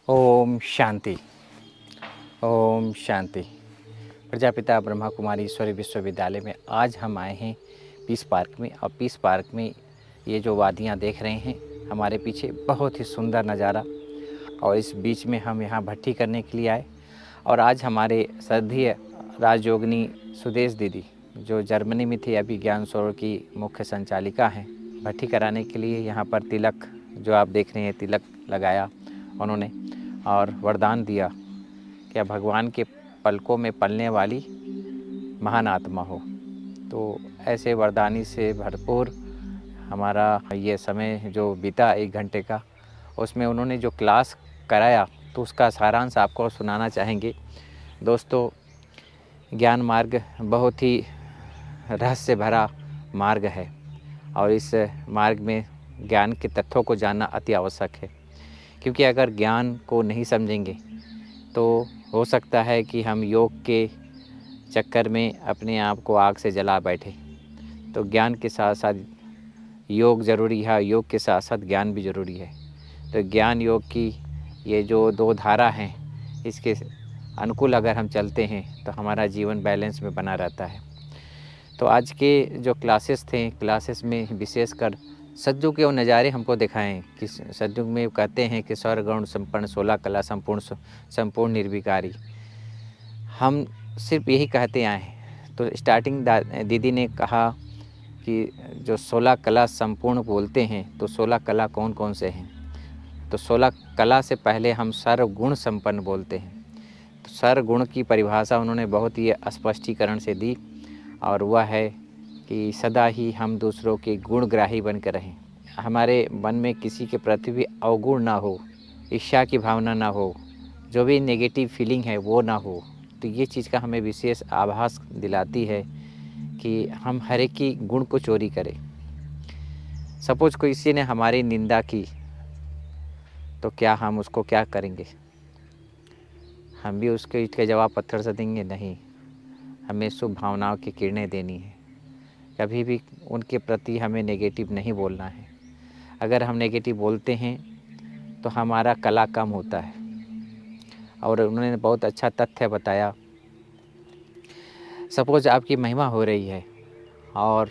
ओम शांति। ओम शांति। प्रजापिता ब्रह्मा कुमारी ईश्वरी विश्वविद्यालय में आज हम आए हैं पीस पार्क में। और पीस पार्क में ये जो वादियाँ देख रहे हैं हमारे पीछे, बहुत ही सुंदर नज़ारा। और इस बीच में हम यहाँ भट्टी करने के लिए आए। और आज हमारे श्रद्धेय राजयोगिनी सुदेश दीदी, जो जर्मनी में थी, अभी ज्ञान सरोवर की मुख्य संचालिका हैं, भट्टी कराने के लिए यहाँ पर तिलक, जो आप देख रहे हैं, तिलक लगाया उन्होंने और वरदान दिया कि आप भगवान के पलकों में पलने वाली महान आत्मा हो। तो ऐसे वरदानी से भरपूर हमारा ये समय जो बीता 1 घंटे का, उसमें उन्होंने जो क्लास कराया तो उसका सारांश आपको सुनाना चाहेंगे। दोस्तों, ज्ञान मार्ग बहुत ही रहस्य भरा मार्ग है और इस मार्ग में ज्ञान के तत्वों को जानना अति आवश्यक है, क्योंकि अगर ज्ञान को नहीं समझेंगे तो हो सकता है कि हम योग के चक्कर में अपने आप को आग से जला बैठे। तो ज्ञान के साथ साथ योग ज़रूरी है, योग के साथ साथ ज्ञान भी ज़रूरी है। तो ज्ञान योग की ये जो 2 धारा हैं, इसके अनुकूल अगर हम चलते हैं तो हमारा जीवन बैलेंस में बना रहता है। तो आज के जो क्लासेस थे, क्लासेस में विशेषकर सतयुग के वो नज़ारे हमको दिखाएँ कि सतयुग में कहते हैं कि सर्वगुण संपन्न 16 कला संपूर्ण निर्विकारी। हम सिर्फ यही कहते आए हैं। तो स्टार्टिंग दीदी ने कहा कि जो 16 कला संपूर्ण बोलते हैं, तो 16 कला कौन कौन से हैं? तो 16 कला से पहले हम सर्वगुण संपन्न बोलते हैं। तो सर्वगुण की परिभाषा उन्होंने बहुत ही स्पष्टीकरण से दी, और वह है कि सदा ही हम दूसरों के गुणग्राही बनकर रहें। हमारे मन में किसी के प्रति भी अवगुण ना हो, ईर्ष्या की भावना ना हो, जो भी नेगेटिव फीलिंग है वो ना हो। तो ये चीज़ का हमें विशेष आभास दिलाती है कि हम हर एक की गुण को चोरी करें। सपोज कोई किसी ने हमारी निंदा की, तो क्या हम उसको क्या करेंगे? हम भी उसके इसके जवाब पत्थर से देंगे? नहीं, हमें शुभ भावनाओं की किरणें देनी है। कभी भी उनके प्रति हमें नेगेटिव नहीं बोलना है। अगर हम नेगेटिव बोलते हैं तो हमारा कला कम होता है। और उन्होंने बहुत अच्छा तथ्य बताया। सपोज आपकी महिमा हो रही है और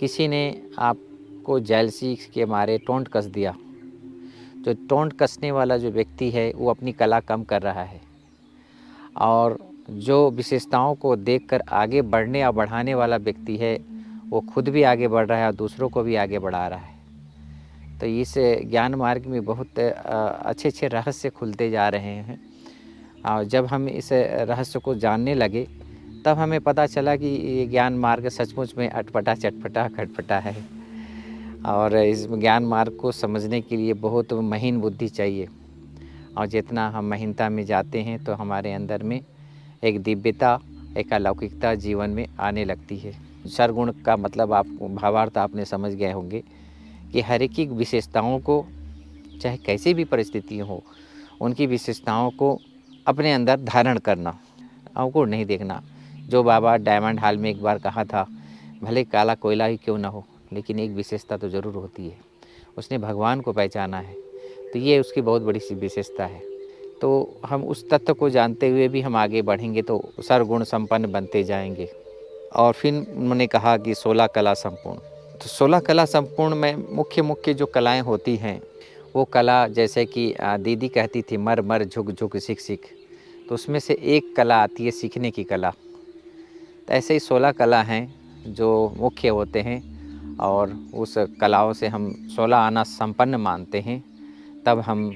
किसी ने आपको जेलसी के मारे टोंट कस दिया। जो टोंट कसने वाला जो व्यक्ति है वो अपनी कला कम कर रहा है, और जो विशेषताओं को देखकर आगे बढ़ने या बढ़ाने वाला व्यक्ति है वो खुद भी आगे बढ़ रहा है और दूसरों को भी आगे बढ़ा रहा है। तो इस ज्ञान मार्ग में बहुत अच्छे अच्छे रहस्य खुलते जा रहे हैं। और जब हम इस रहस्य को जानने लगे तब हमें पता चला कि ये ज्ञान मार्ग सचमुच में अटपटा चटपटा खटपटा है। और इस ज्ञान मार्ग को समझने के लिए बहुत महीन बुद्धि चाहिए, और जितना हम महीनता में जाते हैं तो हमारे अंदर में एक दिव्यता, एक अलौकिकता जीवन में आने लगती है। सर्वगुण का मतलब आप भावार्थ आपने समझ गए होंगे कि हर एक की विशेषताओं को, चाहे कैसी भी परिस्थिति हो, उनकी विशेषताओं को अपने अंदर धारण करना, अवगुण नहीं देखना। जो बाबा डायमंड हॉल में एक बार कहा था, भले काला कोयला ही क्यों ना हो, लेकिन एक विशेषता तो ज़रूर होती है, उसने भगवान को पहचाना है। तो ये उसकी बहुत बड़ी सी विशेषता है। तो हम उस तत्व को जानते हुए भी हम आगे बढ़ेंगे तो सर्वगुण संपन्न बनते जाएंगे। और फिर उन्होंने कहा कि 16 कला संपूर्ण। तो 16 कला संपूर्ण में मुख्य मुख्य जो कलाएं होती हैं, वो कला जैसे कि दीदी कहती थी, मर मर झुक झुक सीख सीख। तो उसमें से एक कला आती है सीखने की कला। तो ऐसे ही 16 कला हैं जो मुख्य होते हैं, और उस कलाओं से हम 16 आना संपन्न मानते हैं। तब हम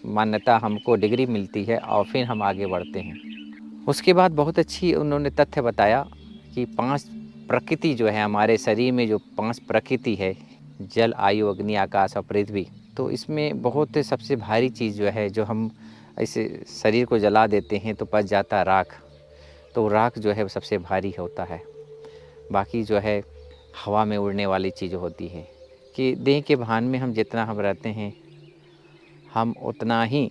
मान्यता, हमको डिग्री मिलती है और फिर हम आगे बढ़ते हैं। उसके बाद बहुत अच्छी उन्होंने तथ्य बताया कि 5 प्रकृति जो है हमारे शरीर में, जो 5 प्रकृति है, जल, आयु, अग्नि, आकाश और पृथ्वी। तो इसमें बहुत सबसे भारी चीज़ जो है, जो हम इस शरीर को जला देते हैं तो बच जाता है राख। तो राख जो है वो सबसे भारी होता है। बाकी जो है हवा में उड़ने वाली चीज़ होती है। कि देह के भान में हम जितना हम रहते हैं, हम उतना ही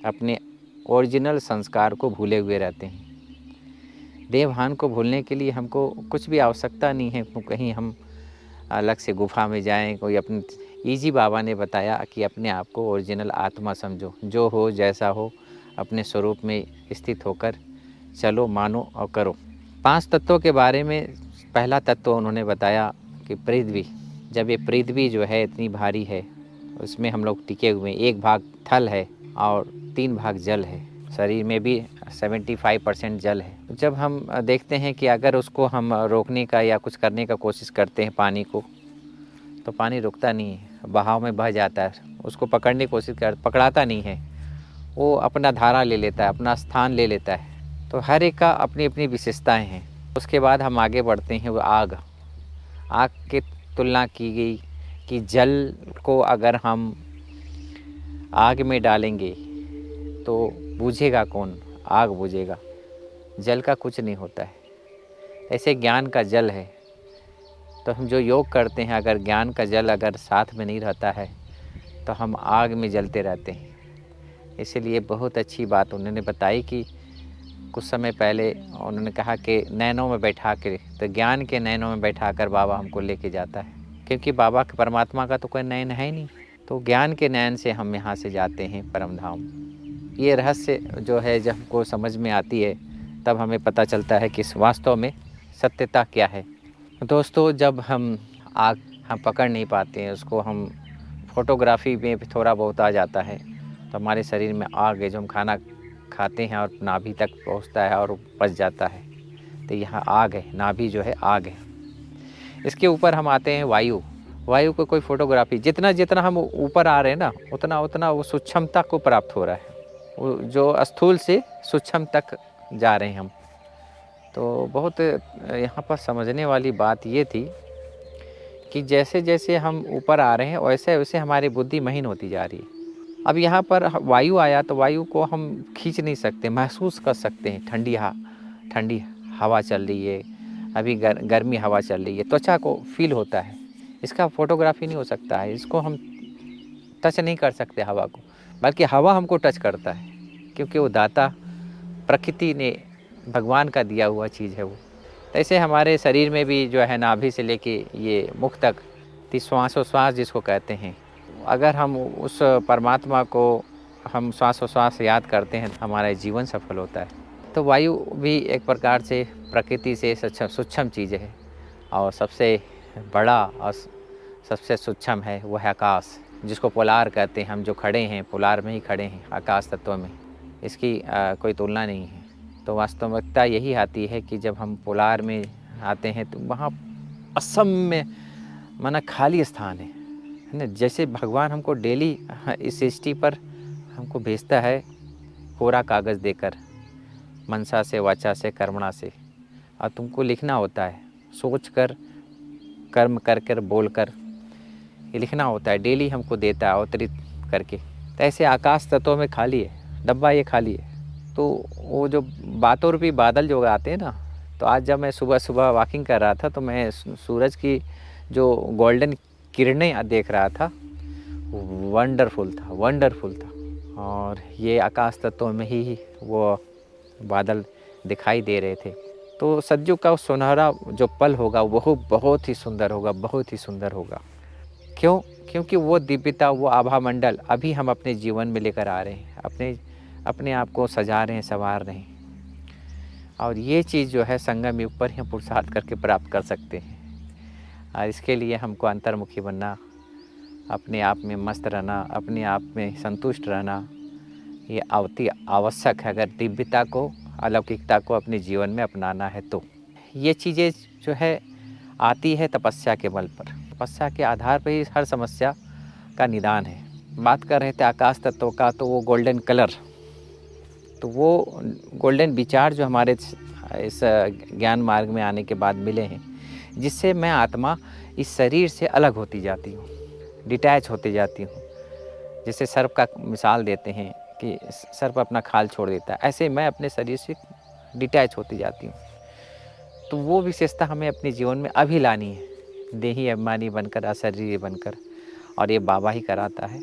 अपने ओरिजिनल संस्कार को भूले हुए रहते हैं। देह भान को भूलने के लिए हमको कुछ भी आवश्यकता नहीं है। कहीं हम अलग से गुफा में जाएं, कोई अपने ईजी बाबा ने बताया कि अपने आप को ओरिजिनल आत्मा समझो, जो हो जैसा हो अपने स्वरूप में स्थित होकर चलो, मानो और करो। 5 तत्वों के बारे में पहला तत्व उन्होंने बताया कि पृथ्वी। जब ये पृथ्वी जो है इतनी भारी है, उसमें हम लोग टिके हुए हैं। 1 भाग थल है और 3 भाग जल है। शरीर में भी 75% जल है। जब हम देखते हैं कि अगर उसको हम रोकने का या कुछ करने का कोशिश करते हैं पानी को, तो पानी रुकता नहीं है, बहाव में बह जाता है। उसको पकड़ने की कोशिश कर, पकड़ाता नहीं है, वो अपना धारा ले लेता है, अपना स्थान ले लेता है। तो हर एक का अपनी अपनी विशेषताएं हैं। उसके बाद हम आगे बढ़ते हैं, वो आग। आग की तुलना की गई कि जल को अगर हम आग में डालेंगे तो बूझेगा कौन? आग बूझेगा, जल का कुछ नहीं होता है। ऐसे ज्ञान का जल है। तो हम जो योग करते हैं, अगर ज्ञान का जल अगर साथ में नहीं रहता है तो हम आग में जलते रहते हैं। इसीलिए बहुत अच्छी बात उन्होंने बताई कि कुछ समय पहले उन्होंने कहा कि नैनों में बैठा कर, तो ज्ञान के नैनों में बैठा कर बाबा हमको लेके जाता है, क्योंकि बाबा के परमात्मा का तो कोई नैन है नहीं। तो ज्ञान के नैन से हम यहाँ से जाते हैं परम धाम। ये रहस्य जो है जब हमको समझ में आती है, तब हमें पता चलता है कि वास्तव में सत्यता क्या है। दोस्तों, जब हम आग हम पकड़ नहीं पाते हैं, उसको हम फोटोग्राफी में भी थोड़ा बहुत आ जाता है, तो हमारे शरीर में आग है। जो हम खाना खाते हैं और नाभि तक पहुंचता है और पच जाता है, तो यहाँ आग है, नाभि जो है आग है। इसके ऊपर हम आते हैं वायु। वायु को कोई फोटोग्राफी, जितना जितना हम ऊपर आ रहे हैं ना, उतना उतना वो सूक्ष्मता को प्राप्त हो रहा है। वो जो स्थूल से सूक्ष्म तक जा रहे हैं हम। तो बहुत यहाँ पर समझने वाली बात ये थी कि जैसे जैसे हम ऊपर आ रहे हैं, वैसे वैसे हमारी बुद्धि महीन होती जा रही है। अब यहाँ पर वायु आया तो वायु को हम खींच नहीं सकते, महसूस कर सकते हैं। ठंडी हवा चल रही है, अभी गर्मी हवा चल रही है, त्वचा को फील होता है। इसका फोटोग्राफी नहीं हो सकता है, इसको हम टच नहीं कर सकते हवा को, बल्कि हवा हमको टच करता है, क्योंकि वो दाता प्रकृति ने, भगवान का दिया हुआ चीज़ है वो। ऐसे हमारे शरीर में भी जो है, नाभि से लेके ये मुख तक, श्वासोश्वास जिसको कहते हैं, अगर हम उस परमात्मा को हम श्वासोश्वास याद करते हैं तो हमारा जीवन सफल होता है। तो वायु भी एक प्रकार से प्रकृति से सूक्ष्म चीज़ है, और सबसे बड़ा और सबसे सूक्ष्म है वह है आकाश, जिसको पोलार कहते हैं। हम जो खड़े हैं, पोलार में ही खड़े हैं, आकाश तत्व में। इसकी कोई तुलना नहीं है। तो वास्तविकता यही आती है कि जब हम पोलार में आते हैं तो वहाँ असम्य माना खाली स्थान है ना। जैसे भगवान हमको डेली इस सृष्टि पर हमको भेजता है कोरा कागज़ देकर, मनसा से, वाचा से, कर्मणा से, और तुमको लिखना होता है, सोच कर, कर्म कर कर, बोल कर, ये लिखना होता है। डेली हमको देता है अवतरित करके। तो ऐसे आकाश तत्वों में खाली है, डब्बा ये खाली है। तो वो जो बातों रूपी बादल जो आते हैं ना, तो आज जब मैं सुबह सुबह वॉकिंग कर रहा था तो मैं सूरज की जो गोल्डन किरणें देख रहा था, वंडरफुल था। और ये आकाश तत्वों में ही वो बादल दिखाई दे रहे थे। तो सतयुग का सुनहरा जो पल होगा वो बहुत ही सुंदर होगा। क्यों? क्योंकि वो दिव्यता, वो आभा मंडल अभी हम अपने जीवन में लेकर आ रहे हैं, अपने आप को सजा रहे हैं, संवार रहे हैं। और ये चीज़ जो है संगम युग पर ही हम पुरुषार्थ करके प्राप्त कर सकते हैं। और इसके लिए हमको अंतर्मुखी बनना, अपने आप में मस्त रहना, अपने आप में संतुष्ट रहना, ये अति आवश्यक है। अगर दिव्यता को, अलौकिकता को अपने जीवन में अपनाना है तो ये चीज़ें जो है आती है तपस्या के बल पर। तपस्या के आधार पर ही हर समस्या का निदान है। बात कर रहे थे आकाश तत्व का, तो वो गोल्डन कलर, तो वो गोल्डन विचार जो हमारे इस ज्ञान मार्ग में आने के बाद मिले हैं, जिससे मैं आत्मा इस शरीर से अलग होती जाती हूँ, डिटैच होती जाती हूँ। जैसे सर्प का मिसाल देते हैं कि सर्प अपना खाल छोड़ देता है, ऐसे मैं अपने शरीर से डिटैच होती जाती हूँ। तो वो विशेषता हमें अपने जीवन में अभी लानी है, देही अभिमानी बनकर, अशरीरी बनकर, और ये बाबा ही कराता है,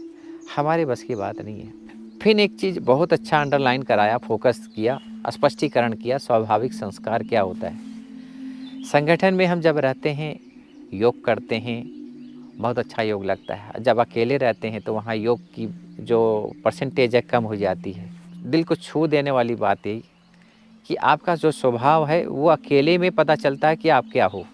हमारे बस की बात नहीं है। फिर एक चीज़ बहुत अच्छा अंडरलाइन कराया, फोकस किया, स्पष्टीकरण किया, स्वाभाविक संस्कार क्या होता है। संगठन में हम जब रहते हैं, योग करते हैं, बहुत अच्छा योग लगता है। जब अकेले रहते हैं तो वहाँ योग की जो परसेंटेज है कम हो जाती है। दिल को छू देने वाली बात यही कि आपका जो स्वभाव है वो अकेले में पता चलता है कि आप क्या हो।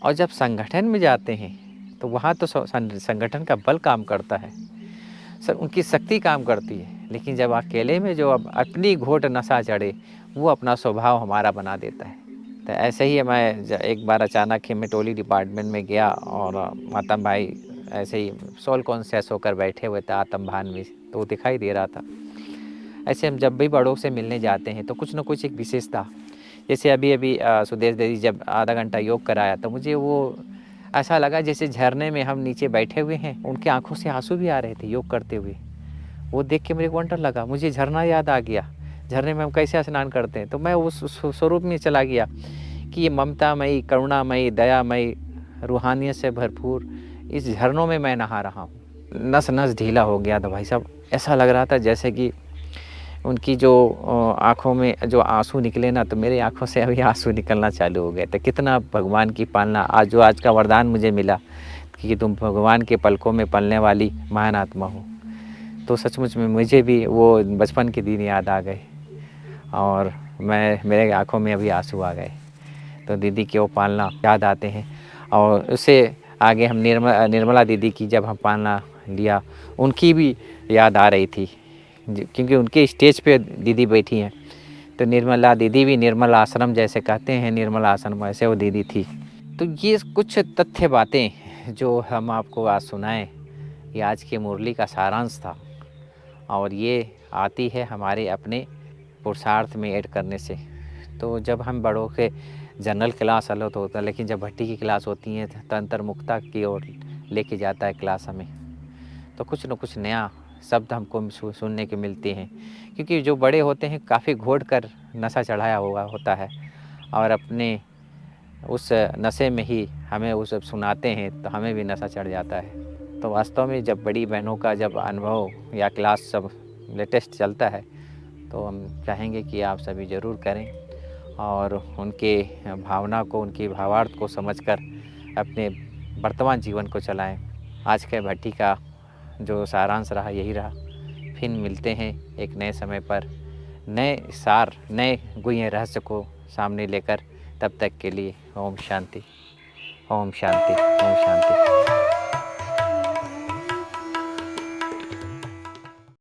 और जब संगठन में जाते हैं तो वहाँ तो संगठन का बल काम करता है, सर उनकी शक्ति काम करती है। लेकिन जब अकेले में जो अब अपनी घोट नशा चढ़े वो अपना स्वभाव हमारा बना देता है। तो ऐसे ही मैं एक बार अचानक ही मैं टोली डिपार्टमेंट में गया और आतम भाई ऐसे ही सोल कॉन्शियस होकर बैठे हुए थे आत्म भान में, तो वो दिखाई दे रहा था। ऐसे हम जब भी बड़ों से मिलने जाते हैं तो कुछ न कुछ एक विशेषता, जैसे अभी अभी सुदेश दीदी जब आधा घंटा योग कराया तो मुझे वो ऐसा लगा जैसे झरने में हम नीचे बैठे हुए हैं, उनकी आंखों से आंसू भी आ रहे थे योग करते हुए। वो देख के मेरे को वंडर लगा, मुझे झरना याद आ गया, झरने में हम कैसे स्नान करते हैं। तो मैं उस स्वरूप में चला गया कि ये ममतामयी, करुणामयी, दयामयी, रूहानियत से भरपूर इस झरनों में मैं नहा रहा हूँ। नस नस ढीला हो गया था भाई साहब। ऐसा लग रहा था जैसे कि उनकी जो आँखों में जो आँसू निकले ना, तो मेरी आँखों से अभी आँसू निकलना चालू हो गए थे। कितना भगवान की पालना, आज का वरदान मुझे मिला कि तुम भगवान के पलकों में पलने वाली महान आत्मा हो। तो सचमुच में मुझे भी वो बचपन के दिन याद आ गए और मेरे आँखों में अभी आँसू आ गए। तो दीदी की वो पालना याद आते हैं। और उससे आगे हम निर्मला दीदी की जब हम पालना लिया, उनकी भी याद आ रही थी क्योंकि उनके स्टेज पे दीदी बैठी हैं। तो निर्मला दीदी भी निर्मल आश्रम जैसे कहते हैं, निर्मल आश्रम वैसे वो दीदी थी। तो ये कुछ तथ्य बातें जो हम आपको आज सुनाएं, ये आज की मुरली का सारांश था। और ये आती है हमारे अपने पुरुषार्थ में ऐड करने से। तो जब हम बड़ों के जनरल क्लास अलग होता है, लेकिन जब भट्टी की क्लास होती है तो अंतर्मुखता की ओर लेके जाता है क्लास हमें। तो कुछ न कुछ नया शब्द हमको सुनने के मिलते हैं, क्योंकि जो बड़े होते हैं काफ़ी घोट कर नशा चढ़ाया हुआ होता है और अपने उस नशे में ही हमें वो सब सुनाते हैं तो हमें भी नशा चढ़ जाता है। तो वास्तव में जब बड़ी बहनों का जब अनुभव या क्लास सब लेटेस्ट चलता है तो हम चाहेंगे कि आप सभी ज़रूर करें और उनके भावना को, उनकी भावार्थ को समझकर अपने वर्तमान जीवन को चलाएं। आज के भट्टी का जो सारांश रहा यही रहा। फिर मिलते हैं एक नए समय पर, नए सार, नए गुह्य रहस्य को सामने लेकर। तब तक के लिए ओम शांति, ओम शांति, ओम शांति।